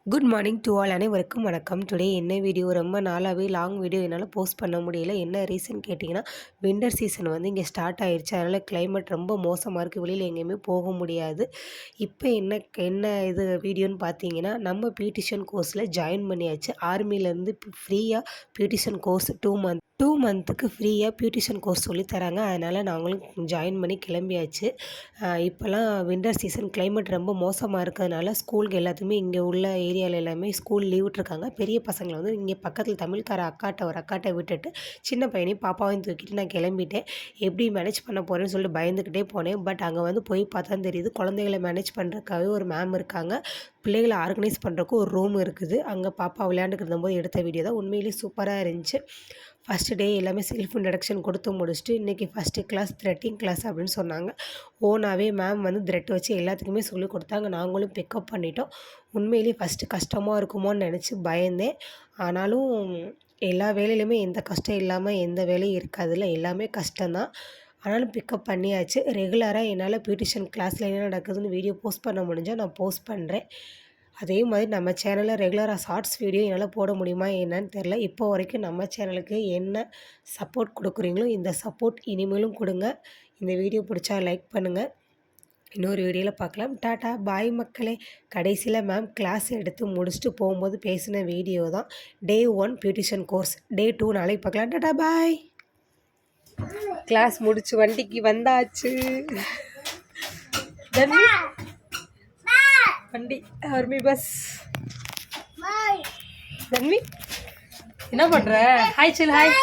Good morning to all அனைவருக்கும் வணக்கம். Today என்ன வீடியோ, ரொம்ப நாளாகவே லாங் வீடியோ என்னால் போஸ்ட் பண்ண முடியல. என்ன ரீசன் கேட்டிங்கன்னா, வின்டர் சீசன் வந்து இங்கே ஸ்டார்ட் ஆயிடுச்சு. அதனால் கிளைமேட் ரொம்ப மோசமாக இருக்குது. வெளியில் எங்கேயுமே போக முடியாது. இப்போ என்ன என்ன இது வீடியோன்னு பார்த்தீங்கன்னா, நம்ம பியூட்டிஷியன் கோர்ஸில் ஜாயின் பண்ணியாச்சு. ஆர்மிலேருந்து ஃப்ரீயாக பியூட்டிஷியன் கோர்ஸ் 2 மந்த்துக்கு ஃப்ரீயாக பியூட்டிஷியன் கோர்ஸ் சொல்லித்தராங்க. அதனால் நாங்களும் ஜாயின் பண்ணி கிளம்பியாச்சு. இப்போலாம் வின்டர் சீசன் கிளைமேட் ரொம்ப மோசமாக இருக்கிறதுனால ஸ்கூலுக்கு எல்லாத்துக்குமே இங்கே உள்ள ஏரியாவில் எல்லாமே ஸ்கூல் லீவ் விட்ருக்காங்க. பெரிய பசங்களை வந்து இங்கே பக்கத்தில் தமிழ்கார ஒரு அக்காட்ட விட்டுட்டு சின்ன பையனையும் பாப்பாவையும் தூக்கிட்டு நான் கிளம்பிட்டேன். எப்படி மேனேஜ் பண்ண போகிறேன்னு சொல்லிட்டு பயந்துக்கிட்டே போனேன். பட் அங்கே வந்து போய் பார்த்தா தான் தெரியுது, குழந்தைகளை மேனேஜ் பண்ணுறதுக்காகவே ஒரு மேம் இருக்காங்க. பிள்ளைகளை ஆர்கனைஸ் பண்ணுறக்கு ஒரு ரூம் இருக்குது. அங்கே பாப்பா விளையாண்டுக்கிட்டு இருந்தபோது எடுத்த வீடியோ தான். உண்மையிலேயே சூப்பராக இருந்துச்சு. ஃபஸ்ட்டு டே எல்லாமே செல்ஃப் இன்ட்ரடக்ஷன் கொடுத்து முடிச்சுட்டு, இன்றைக்கி ஃபஸ்ட்டு கிளாஸ் த்ரெட்டிங் கிளாஸ் அப்படின்னு சொன்னாங்க. ஓனாகவே மேம் வந்து த்ரெட் வச்சு எல்லாத்துக்குமே சொல்லிக் கொடுத்தாங்க. நாங்களும் பிக்கப் பண்ணிட்டோம். உண்மையிலேயே ஃபஸ்ட்டு கஷ்டமாக இருக்குமோன்னு நினச்சி பயந்தேன். ஆனாலும் எல்லா வேலையிலுமே எந்த கஷ்டம் இல்லாமல் எந்த வேலையும் இருக்காதுல்ல, எல்லாமே கஷ்டம்தான். ஆனாலும் பிக்கப் பண்ணியாச்சு. ரெகுலராக என்னால் பியூட்டிஷியன் கிளாஸில் என்ன நடக்குதுன்னு வீடியோ போஸ்ட் பண்ண முடிஞ்சால் நான் போஸ்ட் பண்ணுறேன். அதே மாதிரி நம்ம சேனலில் ரெகுலராக ஷார்ட்ஸ் வீடியோ என்னால் போட முடியுமா என்னன்னு தெரில. இப்போ வரைக்கும் நம்ம சேனலுக்கு என்ன சப்போர்ட் கொடுக்குறீங்களோ இந்த சப்போர்ட் இனிமேலும் கொடுங்க. இந்த வீடியோ பிடிச்சா லைக் பண்ணுங்கள். இன்னொரு வீடியோவில் பார்க்கலாம். டாட்டா பாய் மக்களே. கடைசியில் மேம் கிளாஸ் எடுத்து முடிச்சுட்டு போகும்போது பேசின வீடியோ தான். டே 1 பியூட்டிஷியன் கோர்ஸ். டே 2 நாளைக்கு பார்க்கலாம். டாட்டா பாய். கிளாஸ் முடிச்சு வண்டிக்கு வந்தாச்சு. வண்டி ஆர்மி பஸ். தன்வி என்ன பண்ற? ஹாய் சொல். ஹாய்.